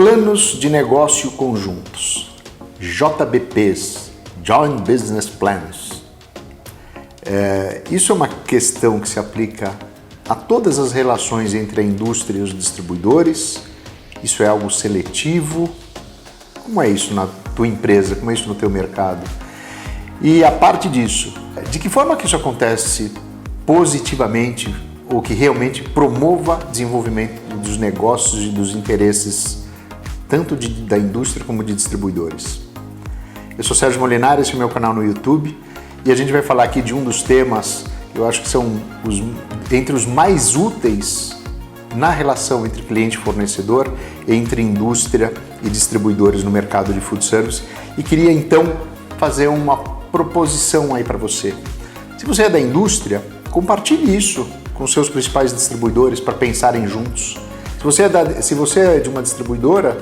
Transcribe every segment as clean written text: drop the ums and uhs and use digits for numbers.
Planos de negócio conjuntos, JBPs, Joint Business Plans. Isso é uma questão que se aplica a todas as relações entre a indústria e os distribuidores. Isso é algo seletivo. Como é isso na tua empresa? Como é isso no teu mercado? E a parte disso, de que forma que isso acontece positivamente ou que realmente promova o desenvolvimento dos negócios e dos interesses tanto da indústria como de distribuidores? Eu sou Sérgio Molinari, esse é o meu canal no YouTube e a gente vai falar aqui de um dos temas que eu acho que são entre os mais úteis na relação entre cliente e fornecedor, entre indústria e distribuidores no mercado de food service, e queria então fazer uma proposição aí para você. Se você é da indústria, compartilhe isso com seus principais distribuidores para pensarem juntos. Se você é de uma distribuidora,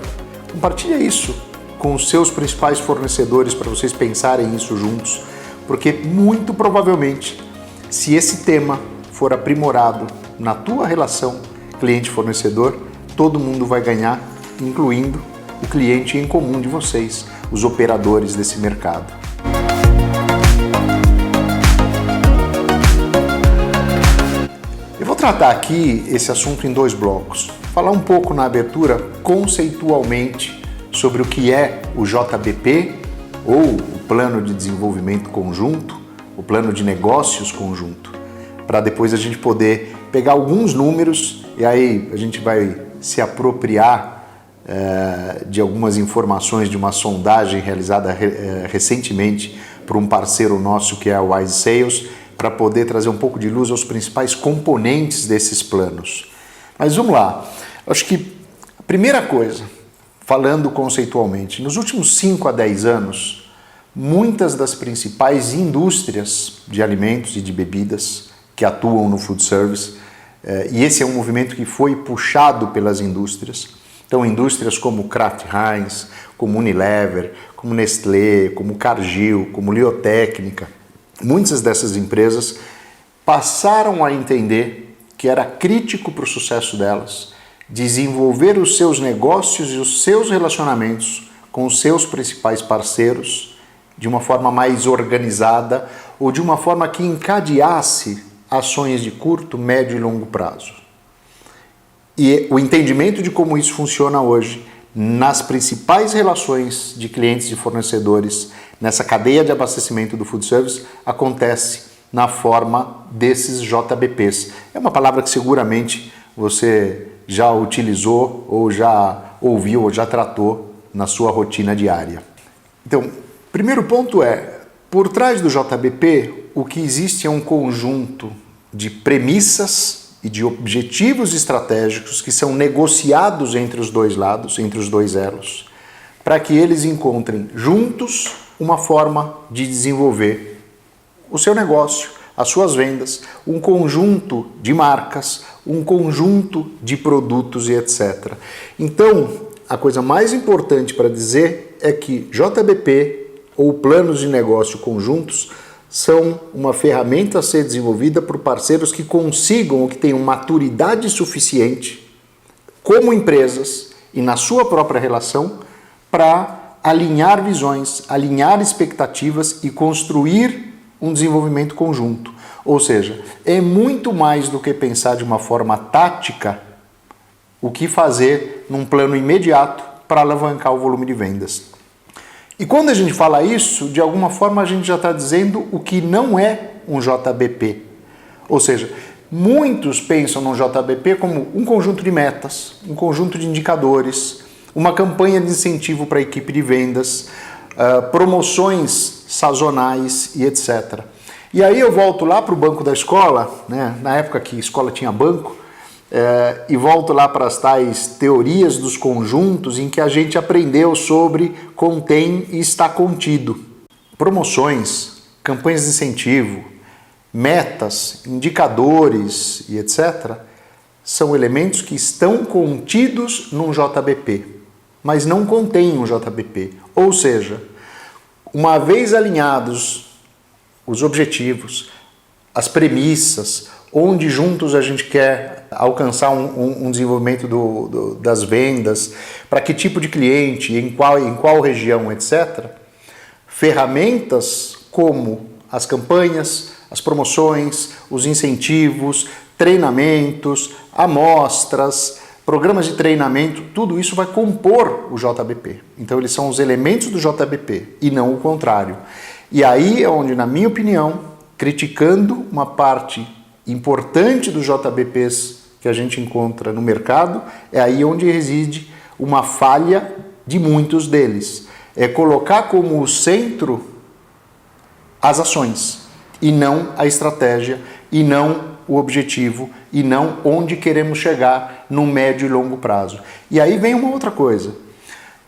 compartilhe isso com os seus principais fornecedores para vocês pensarem isso juntos, porque muito provavelmente, se esse tema for aprimorado na tua relação cliente-fornecedor, todo mundo vai ganhar, incluindo o cliente em comum de vocês, os operadores desse mercado. Eu vou tratar aqui esse assunto em dois blocos. Falar um pouco na abertura, conceitualmente, sobre o que é o JBP, ou o Plano de Desenvolvimento Conjunto, o Plano de Negócios Conjunto, para depois a gente poder pegar alguns números e aí a gente vai se apropriar de algumas informações de uma sondagem realizada recentemente por um parceiro nosso que é a Wise Sales, para poder trazer um pouco de luz aos principais componentes desses planos. Mas vamos lá, acho que a primeira coisa, falando conceitualmente, nos últimos 5 a 10 anos, muitas das principais indústrias de alimentos e de bebidas que atuam no food service, e esse é um movimento que foi puxado pelas indústrias. Então, indústrias como Kraft Heinz, como Unilever, como Nestlé, como Cargill, como Liotécnica, muitas dessas empresas passaram a entender que era crítico para o sucesso delas desenvolver os seus negócios e os seus relacionamentos com os seus principais parceiros de uma forma mais organizada ou de uma forma que encadeasse ações de curto, médio e longo prazo. E o entendimento de como isso funciona hoje nas principais relações de clientes e fornecedores, nessa cadeia de abastecimento do food service, acontece na forma desses JBPs. É uma palavra que seguramente você já utilizou ou já ouviu ou já tratou na sua rotina diária. Então, primeiro ponto é, por trás do JBP, o que existe é um conjunto de premissas e de objetivos estratégicos que são negociados entre os dois lados, entre os dois elos, para que eles encontrem juntos uma forma de desenvolver o seu negócio, as suas vendas, um conjunto de marcas, um conjunto de produtos e etc. Então, a coisa mais importante para dizer é que JBP, ou planos de negócio conjuntos, são uma ferramenta a ser desenvolvida por parceiros que consigam ou que tenham maturidade suficiente como empresas e na sua própria relação para alinhar visões, alinhar expectativas e construir um desenvolvimento conjunto. Ou seja, é muito mais do que pensar de uma forma tática o que fazer num plano imediato para alavancar o volume de vendas. E quando a gente fala isso, de alguma forma a gente já está dizendo o que não é um JBP. Ou seja, muitos pensam no JBP como um conjunto de metas, um conjunto de indicadores, uma campanha de incentivo para a equipe de vendas, promoções sazonais e etc. E aí eu volto lá para o banco da escola, né, na época que a escola tinha banco, e volto lá para as tais teorias dos conjuntos em que a gente aprendeu sobre contém e está contido. Promoções, campanhas de incentivo, metas, indicadores e etc. são elementos que estão contidos num JBP, mas não contêm um JBP. Ou seja, uma vez alinhados os objetivos, as premissas, onde juntos a gente quer alcançar um desenvolvimento das vendas, para que tipo de cliente, em qual região, etc. Ferramentas como as campanhas, as promoções, os incentivos, treinamentos, amostras, programas de treinamento, tudo isso vai compor o JBP. Então eles são os elementos do JBP e não o contrário. E aí é onde, na minha opinião, criticando uma parte importante dos JBPs que a gente encontra no mercado, é aí onde reside uma falha de muitos deles. É colocar como centro as ações, e não a estratégia, e não o objetivo, e não onde queremos chegar no médio e longo prazo. E aí vem uma outra coisa.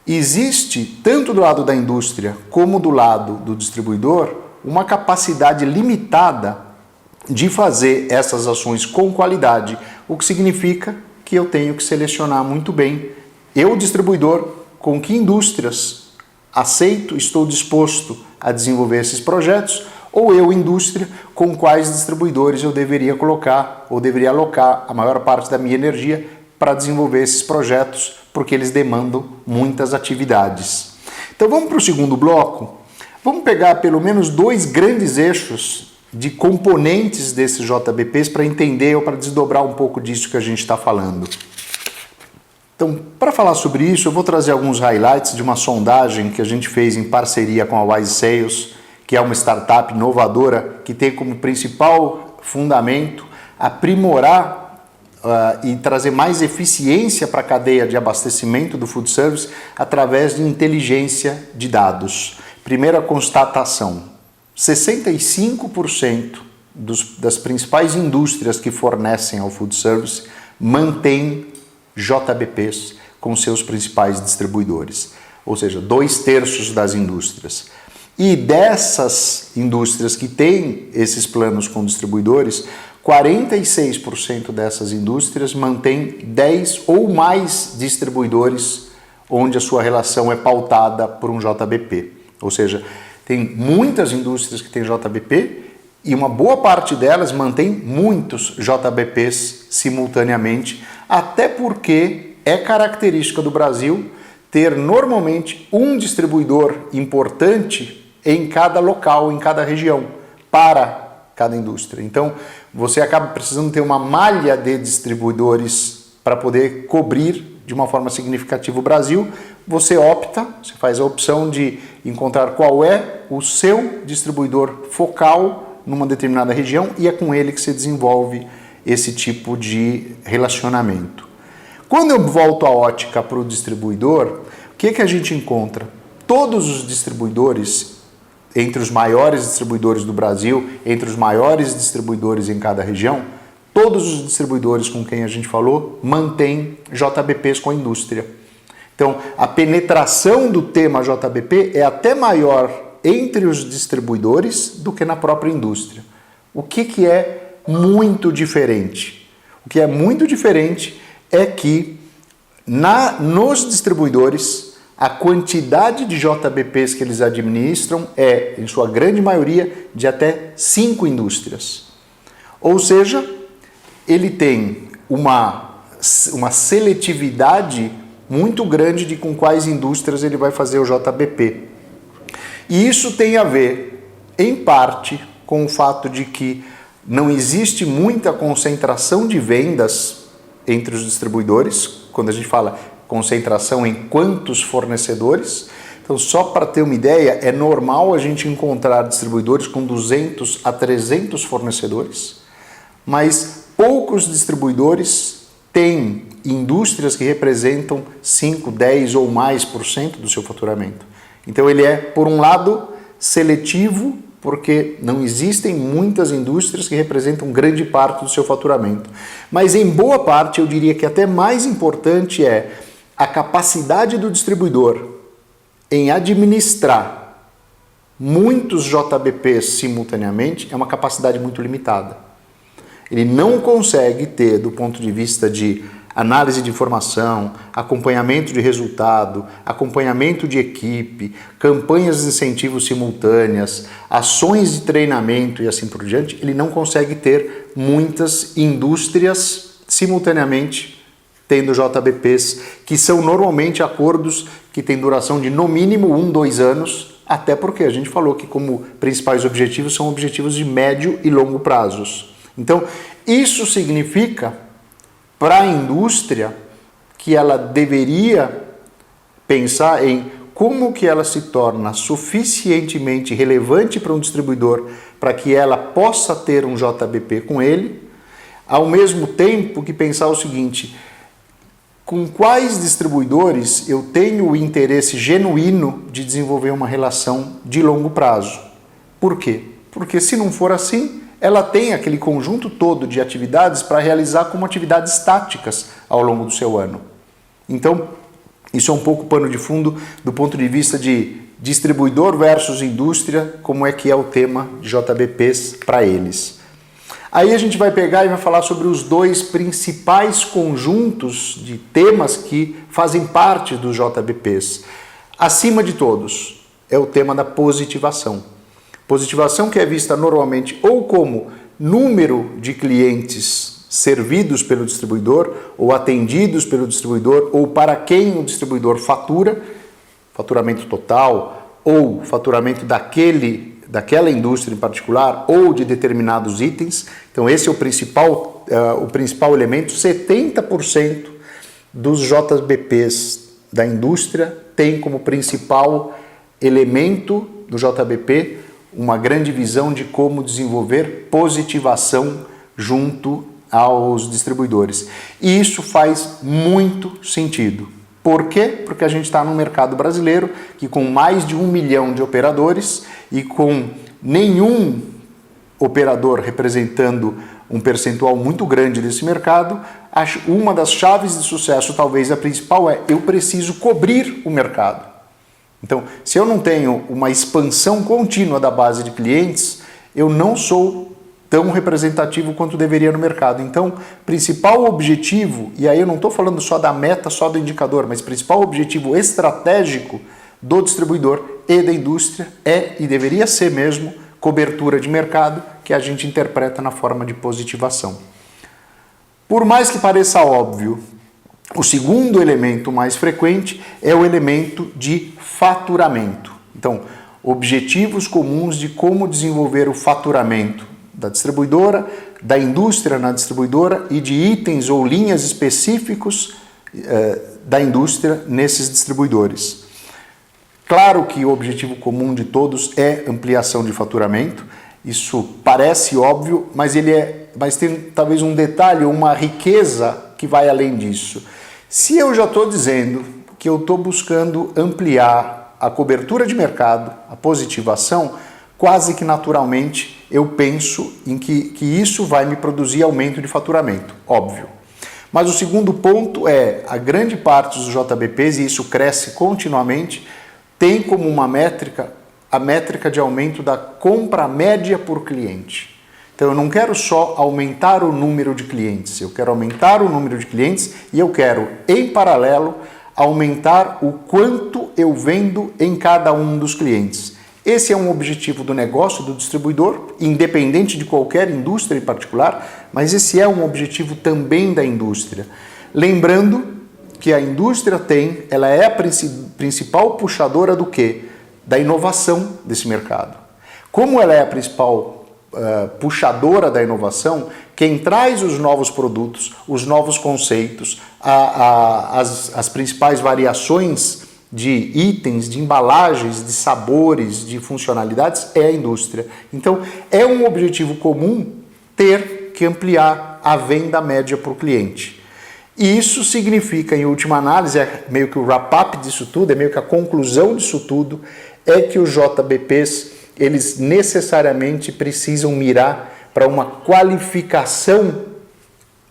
Existe, tanto do lado da indústria como do lado do distribuidor, uma capacidade limitada de fazer essas ações com qualidade, o que significa que eu tenho que selecionar muito bem, eu, distribuidor, com que indústrias aceito, estou disposto a desenvolver esses projetos, ou eu, indústria, com quais distribuidores eu deveria colocar ou deveria alocar a maior parte da minha energia para desenvolver esses projetos, porque eles demandam muitas atividades. Então vamos para o segundo bloco. Vamos pegar pelo menos 2 grandes eixos de componentes desses JBPs para entender ou para desdobrar um pouco disso que a gente está falando. Então, para falar sobre isso, eu vou trazer alguns highlights de uma sondagem que a gente fez em parceria com a Wise Sales, que é uma startup inovadora que tem como principal fundamento aprimorar e trazer mais eficiência para a cadeia de abastecimento do food service através de inteligência de dados. Primeira constatação: 65% das principais indústrias que fornecem ao food service mantêm JBPs com seus principais distribuidores, ou seja, 2/3 das indústrias. E dessas indústrias que têm esses planos com distribuidores, 46% dessas indústrias mantêm 10 ou mais distribuidores onde a sua relação é pautada por um JBP. Ou seja, tem muitas indústrias que têm JBP e uma boa parte delas mantém muitos JBPs simultaneamente, até porque é característica do Brasil ter normalmente um distribuidor importante em cada local, em cada região, para cada indústria. Então, você acaba precisando ter uma malha de distribuidores para poder cobrir de uma forma significativa o Brasil. Você faz a opção de encontrar qual é o seu distribuidor focal numa determinada região e é com ele que se desenvolve esse tipo de relacionamento. Quando eu volto a ótica para o distribuidor, o que a gente encontra? Todos os distribuidores, entre os maiores distribuidores do Brasil, entre os maiores distribuidores em cada região, todos os distribuidores com quem a gente falou mantêm JBPs com a indústria. Então, a penetração do tema JBP é até maior entre os distribuidores do que na própria indústria. O que é muito diferente? O que é muito diferente é que nos distribuidores a quantidade de JBPs que eles administram é, em sua grande maioria, de até 5 indústrias. Ou seja, ele tem uma seletividade muito grande de com quais indústrias ele vai fazer o JBP. E isso tem a ver, em parte, com o fato de que não existe muita concentração de vendas entre os distribuidores, quando a gente fala concentração em quantos fornecedores. Então, só para ter uma ideia, é normal a gente encontrar distribuidores com 200 a 300 fornecedores, mas poucos distribuidores têm indústrias que representam 5, 10 ou mais % do seu faturamento. Então, ele é, por um lado, seletivo, porque não existem muitas indústrias que representam grande parte do seu faturamento. Mas, em boa parte, eu diria que até mais importante é a capacidade do distribuidor em administrar muitos JBPs simultaneamente é uma capacidade muito limitada. Ele não consegue ter, do ponto de vista de análise de informação, acompanhamento de resultado, acompanhamento de equipe, campanhas de incentivo simultâneas, ações de treinamento e assim por diante, ele não consegue ter muitas indústrias simultaneamente tendo JBPs, que são normalmente acordos que têm duração de no mínimo 1, 2 anos, até porque a gente falou que como principais objetivos são objetivos de médio e longo prazos. Então, isso significa para a indústria que ela deveria pensar em como que ela se torna suficientemente relevante para um distribuidor para que ela possa ter um JBP com ele, ao mesmo tempo que pensar o seguinte: com quais distribuidores eu tenho o interesse genuíno de desenvolver uma relação de longo prazo? Por quê? Porque se não for assim, ela tem aquele conjunto todo de atividades para realizar como atividades táticas ao longo do seu ano. Então, isso é um pouco pano de fundo do ponto de vista de distribuidor versus indústria, como é que é o tema de JBPs para eles. Aí a gente vai pegar e vai falar sobre os dois principais conjuntos de temas que fazem parte dos JBPs. Acima de todos, é o tema da positivação. Positivação que é vista normalmente ou como número de clientes servidos pelo distribuidor, ou atendidos pelo distribuidor, ou para quem o distribuidor fatura, faturamento total, ou faturamento daquela indústria em particular, ou de determinados itens. Então esse é o principal elemento. 70% dos JBPs da indústria tem como principal elemento do JBP uma grande visão de como desenvolver positivação junto aos distribuidores. E isso faz muito sentido. Por quê? Porque a gente está no mercado brasileiro que com mais de 1 milhão de operadores e com nenhum operador representando um percentual muito grande desse mercado, uma das chaves de sucesso, talvez a principal, é eu preciso cobrir o mercado. Então, se eu não tenho uma expansão contínua da base de clientes, eu não sou tão representativo quanto deveria no mercado. Então, principal objetivo, e aí eu não estou falando só da meta, só do indicador, mas principal objetivo estratégico do distribuidor e da indústria é, e deveria ser mesmo, cobertura de mercado, que a gente interpreta na forma de positivação. Por mais que pareça óbvio, o segundo elemento mais frequente é o elemento de faturamento. Então, objetivos comuns de como desenvolver o faturamento da distribuidora, da indústria na distribuidora e de itens ou linhas específicos da indústria nesses distribuidores. Claro que o objetivo comum de todos é ampliação de faturamento. Isso parece óbvio, mas tem talvez um detalhe, uma riqueza que vai além disso. Se eu já estou dizendo que eu estou buscando ampliar a cobertura de mercado, a positivação, quase que naturalmente eu penso em que isso vai me produzir aumento de faturamento, óbvio. Mas o segundo ponto é, a grande parte dos JBPs, e isso cresce continuamente, tem como uma métrica a métrica de aumento da compra média por cliente. Então eu não quero só aumentar o número de clientes, eu quero aumentar o número de clientes e eu quero, em paralelo, aumentar o quanto eu vendo em cada um dos clientes. Esse é um objetivo do negócio do distribuidor, independente de qualquer indústria em particular, mas esse é um objetivo também da indústria. Lembrando que a indústria ela é a principal puxadora do quê? Da inovação desse mercado. Como ela é a principal puxadora da inovação, quem traz os novos produtos, os novos conceitos, as principais variações de itens, de embalagens, de sabores, de funcionalidades é a indústria. Então, é um objetivo comum ter que ampliar a venda média por cliente. E isso significa, em última análise, é meio que o wrap-up disso tudo, é meio que a conclusão disso tudo, é que os JBPs, eles necessariamente precisam mirar para uma qualificação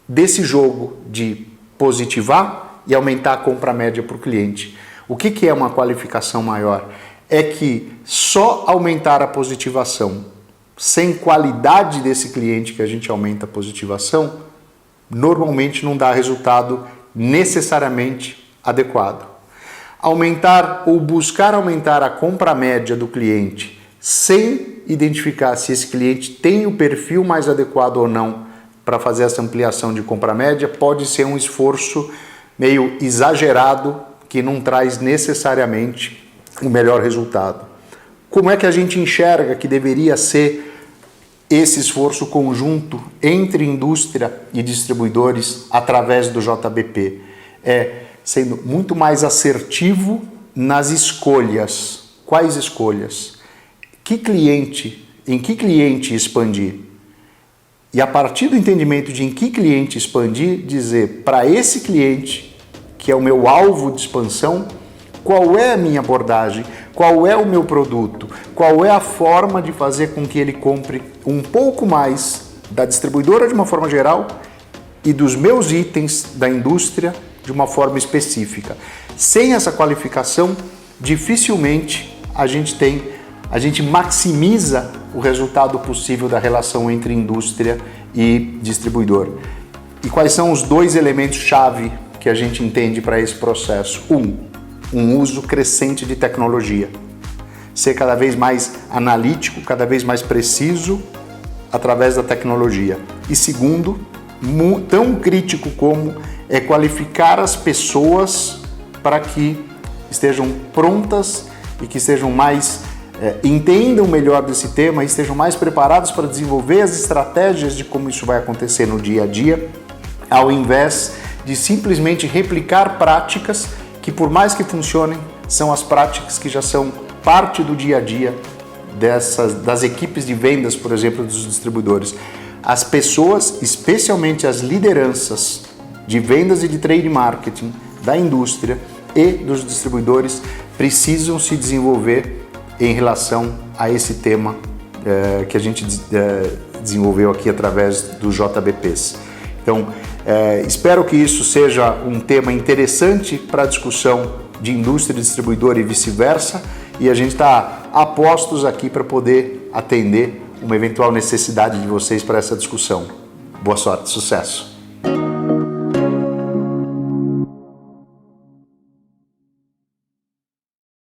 desse jogo de positivar e aumentar a compra média para o cliente. O que é uma qualificação maior? É que só aumentar a positivação sem qualidade desse cliente que a gente aumenta a positivação normalmente não dá resultado necessariamente adequado. Aumentar ou buscar aumentar a compra média do cliente sem identificar se esse cliente tem o perfil mais adequado ou não para fazer essa ampliação de compra média pode ser um esforço meio exagerado que não traz necessariamente o melhor resultado. Como é que a gente enxerga que deveria ser esse esforço conjunto entre indústria e distribuidores através do JBP? Sendo muito mais assertivo nas escolhas. Quais escolhas? Em que cliente expandir? E a partir do entendimento de em que cliente expandir, dizer para esse cliente, que é o meu alvo de expansão, qual é a minha abordagem, qual é o meu produto, qual é a forma de fazer com que ele compre um pouco mais da distribuidora de uma forma geral e dos meus itens da indústria de uma forma específica. Sem essa qualificação, dificilmente a gente maximiza o resultado possível da relação entre indústria e distribuidor. E quais são os dois elementos-chave que a gente entende para esse processo? Um uso crescente de tecnologia. Ser cada vez mais analítico, cada vez mais preciso através da tecnologia. E segundo, tão crítico como é qualificar as pessoas para que estejam prontas e que estejam mais entendam melhor desse tema e estejam mais preparados para desenvolver as estratégias de como isso vai acontecer no dia a dia, ao invés de simplesmente replicar práticas que, por mais que funcionem, são as práticas que já são parte do dia a dia das equipes de vendas, por exemplo, dos distribuidores. As pessoas, especialmente as lideranças de vendas e de trade marketing da indústria e dos distribuidores, precisam se desenvolver em relação a esse tema que a gente desenvolveu aqui através do JBPs. Então, espero que isso seja um tema interessante para a discussão de indústria, distribuidor e vice-versa, e a gente está a postos aqui para poder atender uma eventual necessidade de vocês para essa discussão. Boa sorte, sucesso!